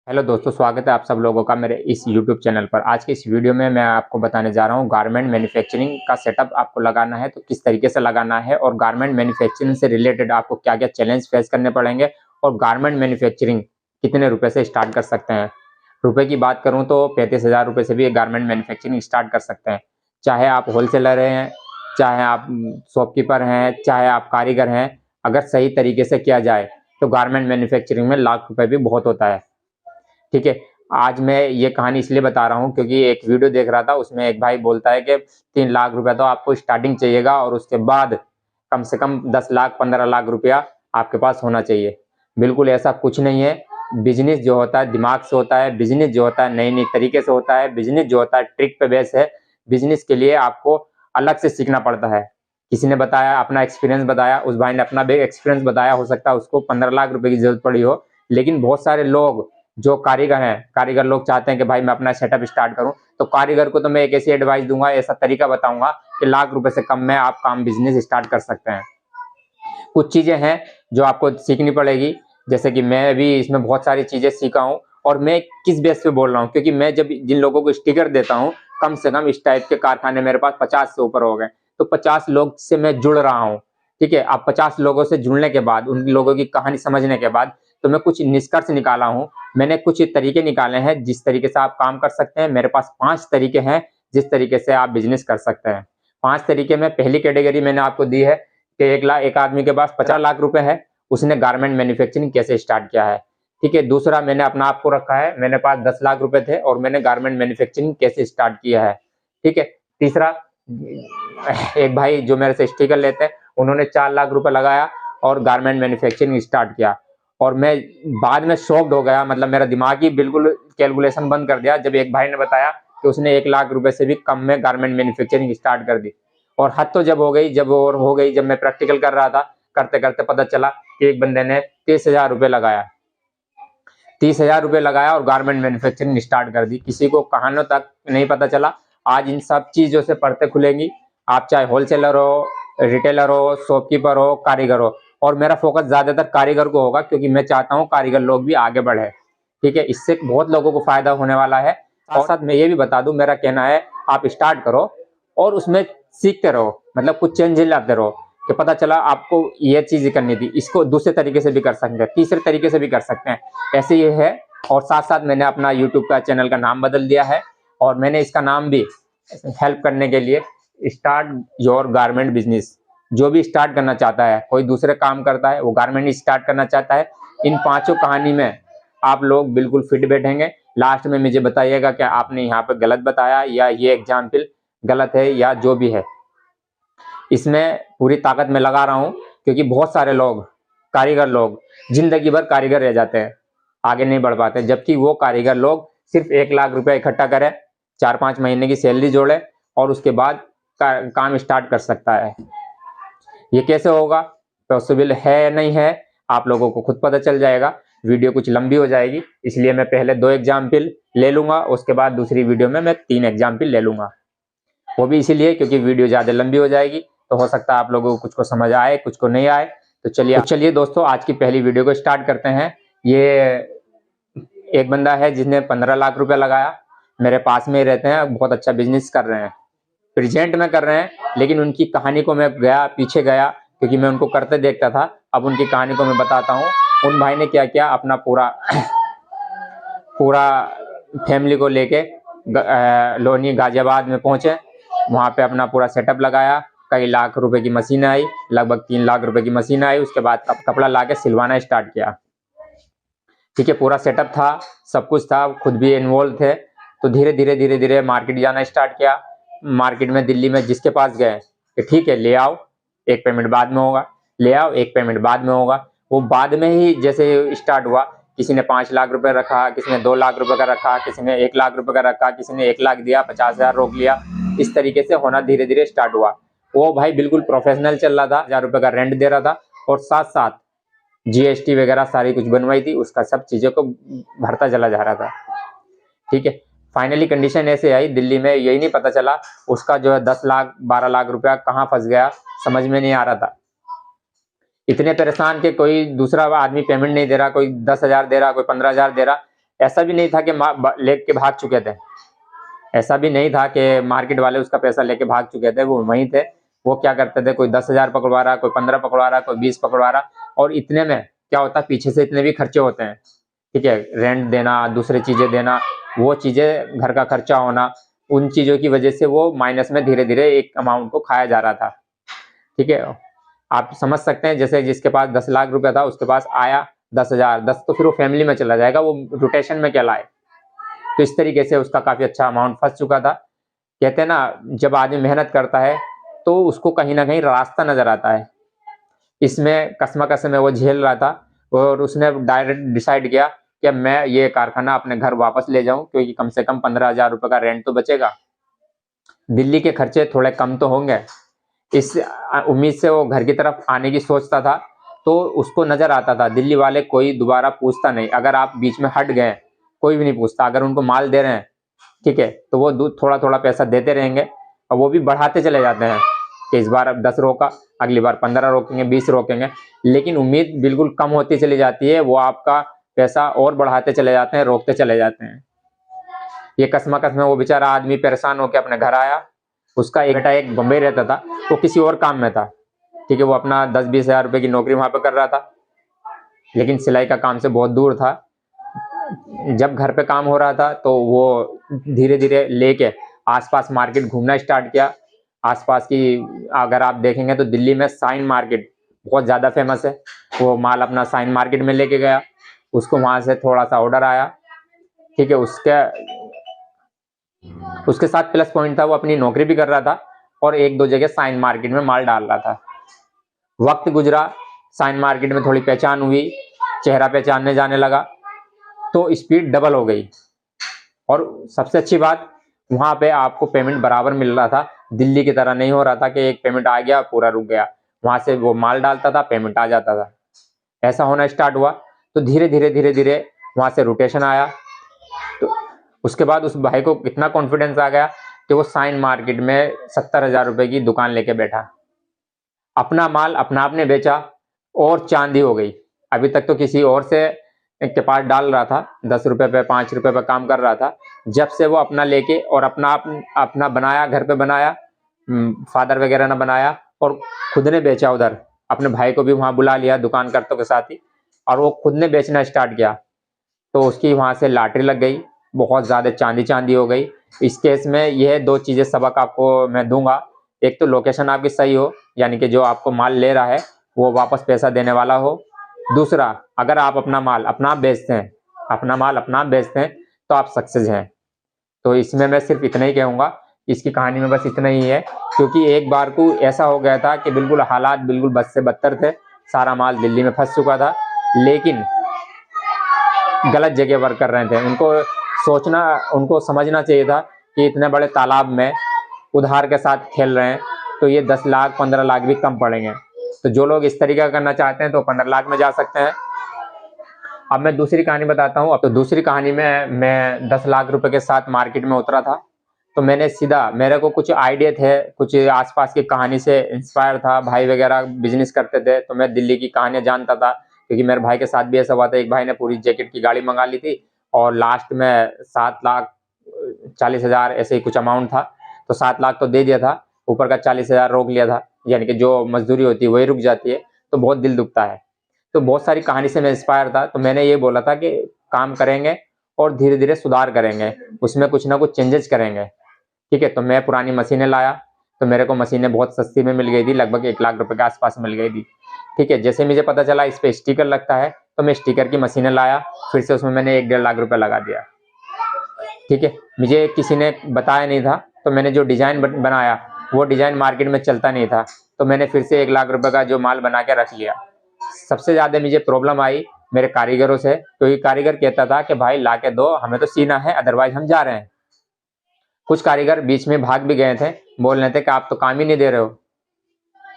Hello दोस्तों, स्वागत है आप सब लोगों का मेरे इस यूट्यूब चैनल पर। आज के इस वीडियो में मैं आपको बताने जा रहा हूँ गारमेंट मैन्युफैक्चरिंग का सेटअप आपको लगाना है तो किस तरीके से लगाना है, और गारमेंट मैन्युफैक्चरिंग से रिलेटेड आपको क्या क्या चैलेंज फेस करने पड़ेंगे, और गारमेंट मैन्युफैक्चरिंग कितने रुपए से स्टार्ट कर सकते हैं। रुपए की बात करूँ तो 35,000 रुपये से भी गारमेंट मैन्युफैक्चरिंग स्टार्ट कर सकते हैं। चाहे आप होलसेलर हैं, चाहे आप शॉपकीपर हैं, चाहे आप कारीगर हैं, अगर सही तरीके से किया जाए तो गारमेंट मैन्युफैक्चरिंग में लाख रुपए भी बहुत होता है। ठीक है। आज मैं ये कहानी इसलिए बता रहा हूँ क्योंकि एक वीडियो देख रहा था, उसमें एक भाई बोलता है कि 3 लाख रुपया तो आपको स्टार्टिंग चाहिएगा और उसके बाद कम से कम 10 लाख 15 लाख रुपया आपके पास होना चाहिए। बिल्कुल ऐसा कुछ नहीं है। बिजनेस जो होता है दिमाग से होता है, बिजनेस जो होता है नई नई तरीके से होता है, बिजनेस जो होता है ट्रिक पे बेस है। बिजनेस के लिए आपको अलग से सीखना पड़ता है। किसी ने बताया, अपना एक्सपीरियंस बताया, उस भाई ने अपना भी एक्सपीरियंस बताया, हो सकता है उसको 15 लाख रुपए की जरूरत पड़ी हो, लेकिन बहुत सारे लोग जो कारीगर हैं, कारीगर लोग चाहते हैं कि भाई मैं अपना सेटअप स्टार्ट करूं, तो कारीगर को तो मैं एक ऐसी एडवाइस दूंगा, ऐसा तरीका बताऊंगा कि लाख रुपए से कम में आप काम बिजनेस स्टार्ट कर सकते हैं। कुछ चीजें हैं जो आपको सीखनी पड़ेगी, जैसे कि मैं भी इसमें बहुत सारी चीजें सीखा हूं। और मैं किस बेस पे बोल रहा हूं, क्योंकि मैं जब जिन लोगों को स्टिकर देता हूं, कम से कम इस टाइप के कारखाने मेरे पास 50 से ऊपर हो गए, तो 50 लोग से मैं जुड़ रहा हूं। ठीक है। अब 50 लोगों से जुड़ने के बाद, उन लोगों की कहानी समझने के बाद, तो मैं कुछ निष्कर्ष निकाला हूं। मैंने कुछ तरीके निकाले हैं जिस तरीके से आप काम कर सकते हैं। मेरे पास 5 तरीके हैं जिस तरीके से आप बिजनेस कर सकते हैं। 5 तरीके में पहली कैटेगरी मैंने आपको दी है कि एक आदमी के पास 50 लाख रुपए है, उसने गारमेंट मैन्युफैक्चरिंग कैसे स्टार्ट किया है। ठीक है। दूसरा मैंने अपना आपको रखा है, मेरे पास 10 लाख रुपए थे और मैंने गारमेंट मैन्युफैक्चरिंग कैसे स्टार्ट किया है। ठीक है। तीसरा, एक भाई जो मेरे से स्टिकर लेते हैं, उन्होंने 4 लाख रुपए लगाया और गारमेंट मैन्युफैक्चरिंग स्टार्ट किया, और मैं बाद में शॉक्ड हो गया, मतलब मेरा दिमाग ही बिल्कुल कैलकुलेशन बंद कर दिया जब एक भाई ने बताया कि उसने 1 लाख रुपए से भी कम में गारमेंट मैन्युफैक्चरिंग स्टार्ट कर दी। और हद तो जब हो गई, जब मैं प्रैक्टिकल कर रहा था, करते करते पता चला कि एक बंदे ने 30,000 रुपये लगाया। 30,000 रुपये लगाया और गारमेंट मैन्युफैक्चरिंग स्टार्ट कर दी। किसी को कहानों तक नहीं पता चला। आज इन सब चीजों से पढ़ते खुलेंगी। आप चाहे होलसेलर हो, रिटेलर हो, शॉपकीपर हो, कारीगर हो, और मेरा फोकस ज्यादातर कारीगर को होगा क्योंकि मैं चाहता हूँ कारीगर लोग भी आगे बढ़े। ठीक है। इससे बहुत लोगों को फायदा होने वाला है। और साथ मैं ये भी बता दूं, मेरा कहना है आप स्टार्ट करो और उसमें सीखते रहो, मतलब कुछ चेंज लाते रहो कि पता चला आपको ये चीज करनी थी, इसको दूसरे तरीके से भी कर सकते हैं, तीसरे तरीके से भी कर सकते हैं। ऐसे ये है। और साथ साथ मैंने अपना यूट्यूब का चैनल का नाम बदल दिया है, और मैंने इसका नाम भी हेल्प करने के लिए स्टार्ट योर गारमेंट बिजनेस। जो भी स्टार्ट करना चाहता है, कोई दूसरे काम करता है, वो गारमेंट स्टार्ट करना चाहता है, इन पांचों कहानी में आप लोग बिल्कुल फिट बैठेंगे। लास्ट में मुझे बताइएगा कि आपने यहाँ पे गलत बताया या ये एग्जाम्पल गलत है या जो भी है। इसमें पूरी ताकत में लगा रहा हूं क्योंकि बहुत सारे लोग, कारीगर लोग, जिंदगी भर कारीगर रह जाते हैं, आगे नहीं बढ़ पाते, जबकि वो कारीगर लोग सिर्फ 1 लाख रुपया इकट्ठा करें, 4-5 महीने की सैलरी जोड़े और उसके बाद काम स्टार्ट कर सकता है। ये कैसे होगा, पॉसिबल है या नहीं है, आप लोगों को खुद पता चल जाएगा। वीडियो कुछ लंबी हो जाएगी, इसलिए मैं पहले 2 एग्जाम्पल ले लूंगा, उसके बाद दूसरी वीडियो में मैं 3 एग्जाम्पल ले लूंगा। वो भी इसीलिए क्योंकि वीडियो ज्यादा लंबी हो जाएगी, तो हो सकता है आप लोगों को कुछ को समझ आए, कुछ को नहीं आए। तो चलिए दोस्तों, आज की पहली वीडियो को स्टार्ट करते हैं। ये एक बंदा है जिसने 15 लाख रुपए लगाया, मेरे पास में ही रहते हैं, बहुत अच्छा बिजनेस कर रहे हैं, प्रेजेंट में कर रहे हैं, लेकिन उनकी कहानी को मैं पीछे गया क्योंकि मैं उनको करते देखता था। अब उनकी कहानी को मैं बताता हूँ। उन भाई ने क्या किया, अपना पूरा पूरा फैमिली को लेके लोनी गाजियाबाद में पहुंचे, वहां पे अपना पूरा सेटअप लगाया। कई लाख रुपए की मशीन आई, लगभग 3 लाख रुपए की मशीन आई। उसके बाद कपड़ा लाके सिलवाना स्टार्ट किया। ठीक है। पूरा सेटअप था, सब कुछ था, खुद भी इन्वॉल्व थे। तो धीरे धीरे मार्केट जाना स्टार्ट किया। मार्केट में दिल्ली में जिसके पास गए कि ठीक है ले आओ, एक पेमेंट बाद में होगा, ले आओ एक पेमेंट बाद में होगा। वो बाद में ही जैसे स्टार्ट हुआ, किसी ने 5 लाख रुपए रखा, किसी ने 2 लाख रुपए का रखा, किसी ने 1 लाख रुपए का रखा, किसी ने 1 लाख दिया, 50,000 रोक लिया। इस तरीके से होना धीरे धीरे स्टार्ट हुआ। वो भाई बिल्कुल प्रोफेशनल चल रहा था, 1,000 रुपए का रेंट दे रहा था, और साथ साथ जीएसटी वगैरह सारी कुछ बनवाई थी, उसका सब चीजों को भरता चला जा रहा था। ठीक है। फाइनली कंडीशन ऐसे आई, दिल्ली में यही नहीं पता चला उसका जो है 10 लाख 12 लाख रुपया कहाँ फंस गया, समझ में नहीं आ रहा था। इतने परेशान के कोई दूसरा आदमी पेमेंट नहीं दे रहा, कोई 10,000 दे रहा, कोई 15,000 दे रहा, ऐसा भी नहीं था कि लेके भाग चुके थे, ऐसा भी नहीं था कि मार्केट वाले उसका पैसा लेके भाग चुके थे, वो वहीं थे। वो क्या करते थे, कोई 10,000 पकड़वा रहा, कोई 15 पकड़वा रहा, कोई 20 पकड़वा रहा, और इतने में क्या होता है, पीछे से इतने भी खर्चे होते हैं, ठीक है, रेंट देना, दूसरी चीजें देना, वो चीजें, घर का खर्चा होना, उन चीजों की वजह से वो माइनस में धीरे धीरे एक अमाउंट को खाया जा रहा था, ठीक है। आप समझ सकते हैं, जैसे जिसके पास 10 लाख रुपया था, उसके पास आया 10,000, 10 तो फिर वो फैमिली में चला जाएगा, वो रोटेशन में क्या लाए। तो इस तरीके से उसका काफी अच्छा अमाउंट फंस चुका था। कहते हैं ना, जब आदमी मेहनत करता है तो उसको कहीं ना कहीं रास्ता नजर आता है। इसमें कसम में वो झेल रहा था, और उसने डायरेक्ट डिसाइड किया कि मैं ये कारखाना अपने घर वापस ले जाऊं, क्योंकि कम से कम 15,000 रुपए का रेंट तो बचेगा, दिल्ली के खर्चे थोड़े कम तो होंगे। इस उम्मीद से वो घर की तरफ आने की सोचता था। तो उसको नजर आता था, दिल्ली वाले कोई दोबारा पूछता नहीं, अगर आप बीच में हट गए कोई भी नहीं पूछता, अगर उनको माल दे रहे हैं, ठीक है, तो वो थोड़ा थोड़ा पैसा देते रहेंगे, और वो भी बढ़ाते चले जाते हैं कि इस बार 10 रोका, अगली बार 15 रोकेंगे, 20 रोकेंगे, लेकिन उम्मीद बिल्कुल कम होती चली जाती है, वो आपका पैसा और बढ़ाते चले जाते हैं, रोकते चले जाते हैं। ये कसम में वो बेचारा आदमी परेशान होकर अपने घर आया। उसका एक बेटा एक बम्बई रहता था, वो किसी और काम में था, ठीक है, वो अपना 10-20 हजार रुपए की नौकरी वहां पे कर रहा था, लेकिन सिलाई का काम से बहुत दूर था। जब घर पे काम हो रहा था तो वो धीरे धीरे लेके आसपास मार्केट घूमना स्टार्ट किया। आसपास की अगर आप देखेंगे तो दिल्ली में साइन मार्केट बहुत ज़्यादा फेमस है। वो माल अपना साइन मार्केट में लेके गया, उसको वहाँ से थोड़ा सा ऑर्डर आया, ठीक है। उसके साथ प्लस पॉइंट था, वो अपनी नौकरी भी कर रहा था और एक दो जगह साइन मार्केट में माल डाल रहा था। वक्त गुजरा, साइन मार्केट में थोड़ी पहचान हुई, चेहरा पहचानने जाने लगा, तो स्पीड डबल हो गई। और सबसे अच्छी बात, वहां पे आपको पेमेंट बराबर मिल रहा था, दिल्ली की तरह नहीं हो रहा था कि एक पेमेंट आ गया पूरा रुक गया। वहां से वो माल डालता था, पेमेंट आ जाता था, ऐसा होना स्टार्ट हुआ। तो धीरे धीरे वहां से रोटेशन आया। तो उसके बाद उस भाई को इतना कॉन्फिडेंस आ गया कि वो साइन मार्केट में 70,000 रुपए की दुकान लेके बैठा, अपना माल अपना आपने बेचा और चांदी हो गई। अभी तक तो किसी और से के पास डाल रहा था, 10 रुपए पे 5 रुपए पे काम कर रहा था। जब से वो अपना लेके और अपना बनाया, घर पे बनाया, फादर वगैरह ने बनाया और खुद ने बेचा, उधर अपने भाई को भी वहां बुला लिया दुकान करतों के साथ ही, और वो खुद ने बेचना स्टार्ट किया। तो उसकी वहां से लॉटरी लग गई, बहुत ज्यादा चांदी हो गई। इस केस में यह दो चीजें सबक आपको मैं दूंगा। एक तो लोकेशन आपकी सही हो, यानी कि जो आपको माल ले रहा है वो वापस पैसा देने वाला हो। दूसरा, अगर आप अपना माल अपना बेचते हैं, अपना माल अपना बेचते हैं, तो आप सक्सेस हैं। तो इसमें मैं सिर्फ इतना ही कहूँगा, इसकी कहानी में बस इतना ही है, क्योंकि एक बार को ऐसा हो गया था कि बिल्कुल हालात बिल्कुल बद से बदतर थे, सारा माल दिल्ली में फंस चुका था, लेकिन गलत जगह वर्क कर रहे थे। उनको समझना चाहिए था कि इतने बड़े तालाब में उधार के साथ खेल रहे हैं, तो ये 10 लाख 15 लाख भी कम पड़ेंगे। तो जो लोग इस तरीका करना चाहते हैं तो 15 लाख में जा सकते हैं। अब मैं दूसरी कहानी बताता हूँ। अब तो दूसरी कहानी में मैं 10 लाख रुपए के साथ मार्केट में उतरा था। तो मैंने सीधा, मेरे को कुछ आइडिया थे, कुछ आसपास की कहानी से इंस्पायर था, भाई वगैरह बिजनेस करते थे, तो मैं दिल्ली की कहानियां जानता था, क्योंकि मेरे भाई के साथ भी ऐसा हुआ था। एक भाई ने पूरी जैकेट की गाड़ी मंगा ली थी और लास्ट में 7,40,000 ऐसे ही कुछ अमाउंट था, तो 7 लाख तो दे दिया था, ऊपर का 40,000 रोक लिया था, यानी कि जो मजदूरी होती है वही रुक जाती है, तो बहुत दिल दुखता है। तो बहुत सारी कहानी से मैं इंस्पायर था, तो मैंने ये बोला था कि काम करेंगे और धीरे धीरे सुधार करेंगे, उसमें कुछ ना कुछ चेंजेस करेंगे, ठीक है। तो मैं पुरानी मशीनें लाया, तो मेरे को मशीनें बहुत सस्ती में मिल गई थी, लगभग 1 लाख रुपए के आसपास मिल गई थी, ठीक है। जैसे मुझे पता चला इस पे स्टिकर लगता है, तो मैं स्टिकर की मशीनें लाया, फिर से उसमें मैंने 1-1.5 लाख रुपए लगा दिया, ठीक है। मुझे किसी ने बताया नहीं था, तो मैंने जो डिजाइन बनाया वो डिजाइन मार्केट में चलता नहीं था, तो मैंने फिर से 1 लाख रुपए का जो माल बना के रख लिया। सबसे ज्यादा मुझे प्रॉब्लम आई मेरे कारीगरों से, क्योंकि कारीगर कहता था कि भाई ला के दो, हमें तो सीना है, अदरवाइज हम जा रहे हैं। कुछ कारीगर बीच में भाग भी गए थे, बोल रहे थे कि आप तो काम ही नहीं दे रहे हो,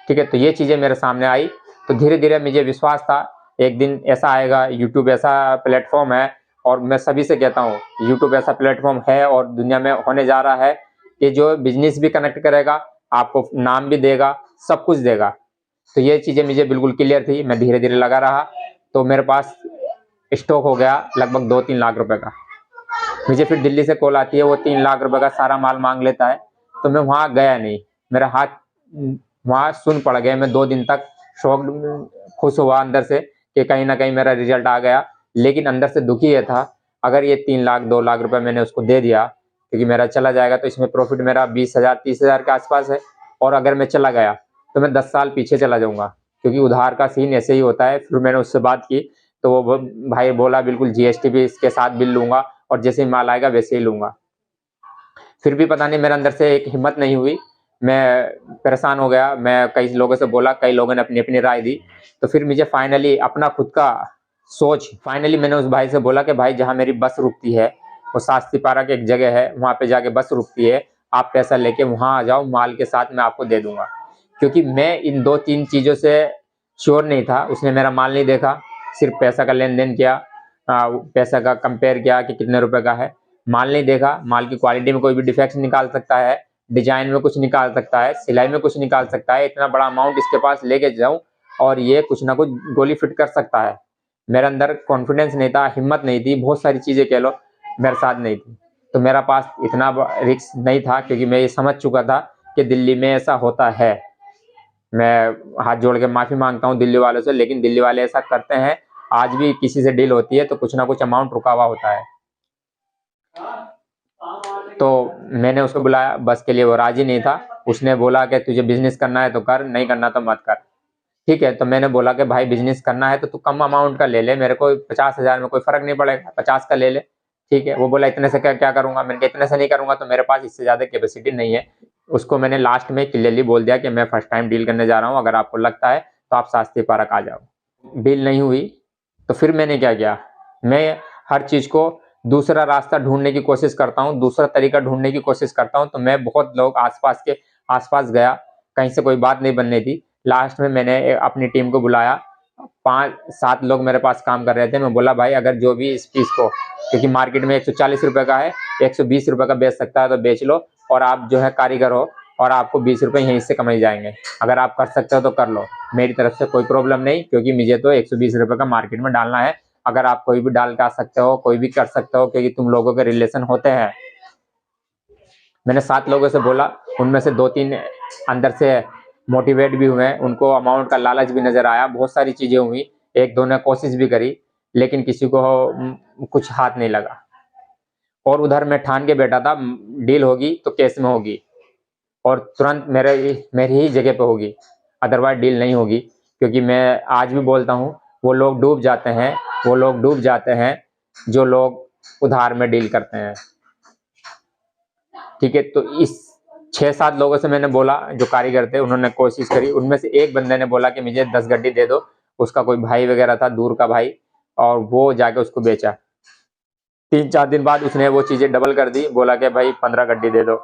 ठीक है। तो ये चीजें मेरे सामने आई, तो धीरे धीरे मुझे विश्वास था एक दिन ऐसा आएगा। यूट्यूब ऐसा प्लेटफॉर्म है, और मैं सभी से कहता हूँ यूट्यूब ऐसा प्लेटफॉर्म है और दुनिया में होने जा रहा है कि जो बिजनेस भी कनेक्ट करेगा, आपको नाम भी देगा, सब कुछ देगा। तो ये चीजें मुझे बिल्कुल क्लियर थी, मैं धीरे धीरे लगा रहा। तो मेरे पास स्टॉक हो गया लगभग 2-3 लाख रुपए का। मुझे फिर दिल्ली से कॉल आती है, वो 3 लाख रुपए का सारा माल मांग लेता है, तो मैं वहाँ गया नहीं। मेरा हाथ वहाँ सुन पड़ गया। मैं 2 दिन तक शॉक्ड, खुश हुआ अंदर से कि कहीं ना कहीं मेरा रिजल्ट आ गया, लेकिन अंदर से दुखी ये था, अगर ये 3 लाख 2 लाख रुपए मैंने उसको दे दिया, क्योंकि मेरा चला जाएगा तो इसमें प्रॉफिट मेरा 20,000 30,000 के आसपास है, और अगर मैं चला गया तो मैं 10 साल पीछे चला जाऊंगा, क्योंकि उधार का सीन ऐसे ही होता है। फिर मैंने उससे बात की तो वो भाई बोला बिल्कुल जीएसटी भी इसके साथ बिल लूंगा, और जैसे ही माल आएगा वैसे ही लूंगा। फिर भी पता नहीं मेरे अंदर से एक हिम्मत नहीं हुई, मैं परेशान हो गया। मैं कई लोगों से बोला, कई लोगों ने अपनी अपनी राय दी, तो फिर मुझे फाइनली अपना खुद का सोच, फाइनली मैंने उस भाई से बोला कि भाई जहाँ मेरी बस रुकती है वो शास्त्री पार्क एक जगह है, वहाँ पे जाके बस रुकती है, आप पैसा लेके वहाँ आ जाओ, माल के साथ मैं आपको दे दूंगा। क्योंकि मैं इन 2-3 चीज़ों से श्योर नहीं था। उसने मेरा माल नहीं देखा, सिर्फ पैसा का लेन देन किया, पैसा का कंपेयर किया कि कितने रुपए का है, माल नहीं देखा। माल की क्वालिटी में कोई भी डिफेक्ट निकाल सकता है, डिजाइन में कुछ निकाल सकता है, सिलाई में कुछ निकाल सकता है। इतना बड़ा अमाउंट इसके पास लेके जाऊं और ये कुछ ना कुछ गोली फिट कर सकता है। मेरे अंदर कॉन्फिडेंस नहीं था, हिम्मत नहीं थी, बहुत सारी चीजें कह लो मेरे साथ नहीं थी। तो मेरा पास इतना रिस्क नहीं था, क्योंकि मैं ये समझ चुका था कि दिल्ली में ऐसा होता है। मैं हाथ जोड़ के माफी मांगता हूँ दिल्ली वालों से, लेकिन दिल्ली वाले ऐसा करते हैं। आज भी किसी से डील होती है तो कुछ ना कुछ अमाउंट रुका हुआ होता है। तो मैंने उसको बुलाया बस के लिए, वो राजी नहीं था। उसने बोला कि तुझे बिजनेस करना है तो कर, नहीं करना तो मत कर। ठीक है, तो मैंने बोला कि भाई बिजनेस करना है तो तू कम अमाउंट का ले ले, मेरे को 50,000 में कोई फर्क नहीं पड़ेगा, 50 का ले ले। ठीक है, वो बोला इतने से क्या क्या करूंगा। मैंने कहा इतने से नहीं करूंगा तो मेरे पास इससे ज्यादा कैपेसिटी नहीं है। उसको मैंने लास्ट में क्लियरली बोल दिया कि मैं फर्स्ट टाइम डील करने जा रहा हूँ, अगर आपको लगता है तो आप शास्त्री पार्क आ जाओ। डील नहीं हुई तो फिर मैंने क्या किया, मैं हर चीज को दूसरा रास्ता ढूंढने की कोशिश करता हूँ, दूसरा तरीका ढूंढने की कोशिश करता हूँ। तो मैं बहुत लोग आसपास गया, कहीं से कोई बात नहीं बननी थी। लास्ट में मैंने अपनी टीम को बुलाया, 5-7 लोग मेरे पास काम कर रहे थे। मैं बोला भाई अगर जो भी इस पीस को, क्योंकि मार्केट में 140 रुपए का है, 120 रुपए का बेच सकता है तो बेच लो, और आप जो है कारीगर हो और आपको 20 रुपए यहीं से कमाई जाएंगे। अगर आप कर सकते हो तो कर लो, मेरी तरफ से कोई प्रॉब्लम नहीं, क्योंकि मुझे तो 120 रुपए का मार्केट में डालना है। अगर आप कोई भी डाल के आ सकते हो, कोई भी कर सकते हो, क्योंकि तुम लोगों के रिलेशन होते हैं। मैंने 7 लोगों से बोला, उनमें से 2-3 अंदर से मोटिवेट भी हुए, उनको अमाउंट का लालच भी नजर आया, बहुत सारी चीजें हुई, 1-2 ने कोशिश भी करी, लेकिन किसी को कुछ हाथ नहीं लगा। और उधर मैं ठान के बैठा था डील होगी तो कैश में होगी, और तुरंत मेरी ही जगह पे होगी, अदरवाइज डील नहीं होगी। क्योंकि मैं आज भी बोलता हूँ, वो लोग डूब जाते हैं जो लोग उधार में डील करते हैं। ठीक है, तो इस 6-7 लोगों से मैंने बोला, जो कारीगर थे उन्होंने कोशिश करी, उनमें से एक बंदे ने बोला कि मुझे 10 गड्डी दे दो। उसका कोई भाई वगैरह था, दूर का भाई, और वो जाके उसको बेचा। 3-4 दिन बाद उसने वो चीजें डबल कर दी, बोला कि भाई 15 गड्डी दे दो।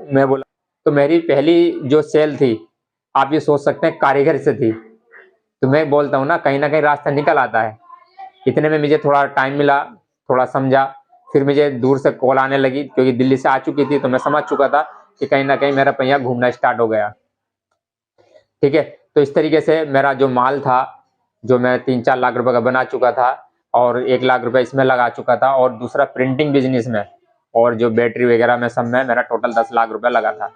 मैं बोला, तो मेरी पहली जो सेल थी, आप ये सोच सकते हैं कारीगर से थी। तो मैं बोलता हूँ ना कहीं रास्ता निकल आता है। इतने में मुझे थोड़ा टाइम मिला, थोड़ा समझा, फिर मुझे दूर से कॉल आने लगी, क्योंकि दिल्ली से आ चुकी थी, तो मैं समझ चुका था कि कहीं ना कहीं मेरा पहिया घूमना स्टार्ट हो गया। ठीक है, तो इस तरीके से मेरा जो माल था, जो मैं 3-4 लाख रुपए का बना चुका था, और 1 लाख रुपए इसमें लगा चुका था, और दूसरा प्रिंटिंग बिजनेस में, और जो बैटरी वगैरह में सब में मेरा टोटल 10 लाख रुपए लगा था।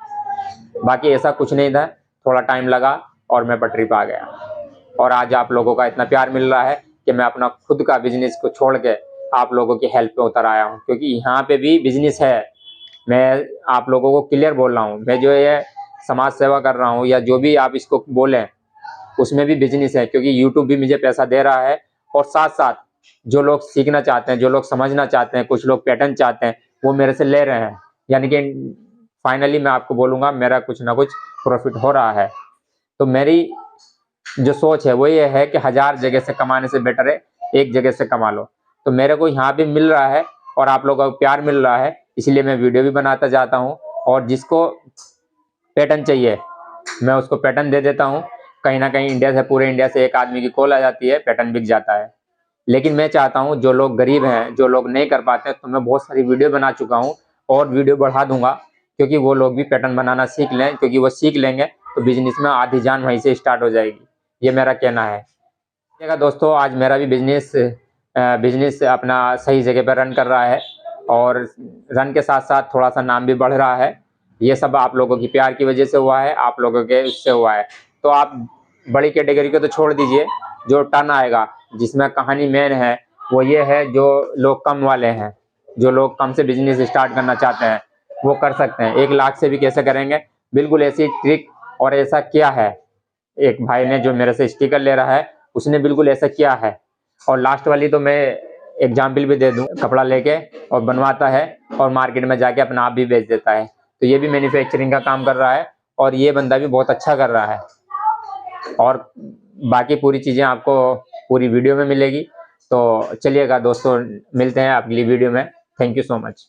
बाकी ऐसा कुछ नहीं था, थोड़ा टाइम लगा और मैं पटरी पे आ गया। और आज आप लोगों का इतना प्यार मिल रहा है कि मैं अपना खुद का बिजनेस को छोड़ के आप लोगों की हेल्प पे उतर आया हूँ, क्योंकि यहाँ पे भी बिजनेस है। मैं आप लोगों को क्लियर बोल रहा हूँ, मैं जो ये समाज सेवा कर रहा हूँ या जो भी आप इसको बोलें, उसमें भी बिजनेस है, क्योंकि यूट्यूब भी मुझे पैसा दे रहा है। और साथ साथ जो लोग सीखना चाहते हैं, जो लोग समझना चाहते हैं, कुछ लोग पैटर्न चाहते हैं, वो मेरे से ले रहे हैं। यानी कि फाइनली मैं आपको बोलूँगा मेरा कुछ ना कुछ प्रॉफिट हो रहा है। तो मेरी जो सोच है वो ये है कि 1000 जगह से कमाने से बेटर है एक जगह से कमा लो। तो मेरे को यहाँ भी मिल रहा है और आप लोगों का प्यार मिल रहा है, इसलिए मैं वीडियो भी बनाता जाता हूँ। और जिसको पैटर्न चाहिए मैं उसको पैटर्न दे देता हूँ। कहीं ना कहीं इंडिया से, पूरे इंडिया से एक आदमी की कॉल आ जाती है, पैटर्न बिक जाता है। लेकिन मैं चाहता हूँ जो लोग गरीब हैं, जो लोग नहीं कर पाते, तो मैं बहुत सारी वीडियो बना चुका हूँ और वीडियो बढ़ा दूंगा, क्योंकि वो लोग भी पैटर्न बनाना सीख लें। क्योंकि वो सीख लेंगे तो बिजनेस में आधी जान वहीं से स्टार्ट हो जाएगी, ये मेरा कहना है। देखिएगा दोस्तों, आज मेरा भी बिजनेस बिजनेस अपना सही जगह पर रन कर रहा है और रन के साथ साथ थोड़ा सा नाम भी बढ़ रहा है। ये सब आप लोगों की प्यार की वजह से हुआ है, आप लोगों के उससे हुआ है। तो आप बड़ी कैटेगरी को तो छोड़ दीजिए, जो टर्न आएगा जिसमें कहानी मेन है वो ये है, जो लोग कम वाले हैं, जो लोग कम से बिजनेस स्टार्ट करना चाहते हैं वो कर सकते हैं। 1 लाख से भी कैसे करेंगे, बिल्कुल ऐसी ट्रिक और ऐसा किया है। एक भाई ने जो मेरे से स्टिकर ले रहा है उसने बिल्कुल ऐसा किया है। और लास्ट वाली तो मैं एग्जाम्पल भी दे दूं, कपड़ा लेके और बनवाता है और मार्केट में जाके अपना आप भी बेच देता है। तो ये भी मैन्युफैक्चरिंग का काम कर रहा है और ये बंदा भी बहुत अच्छा कर रहा है। और बाकी पूरी चीज़ें आपको पूरी वीडियो में मिलेगी। तो चलिएगा दोस्तों, मिलते हैं अगली वीडियो में। Thank you so much.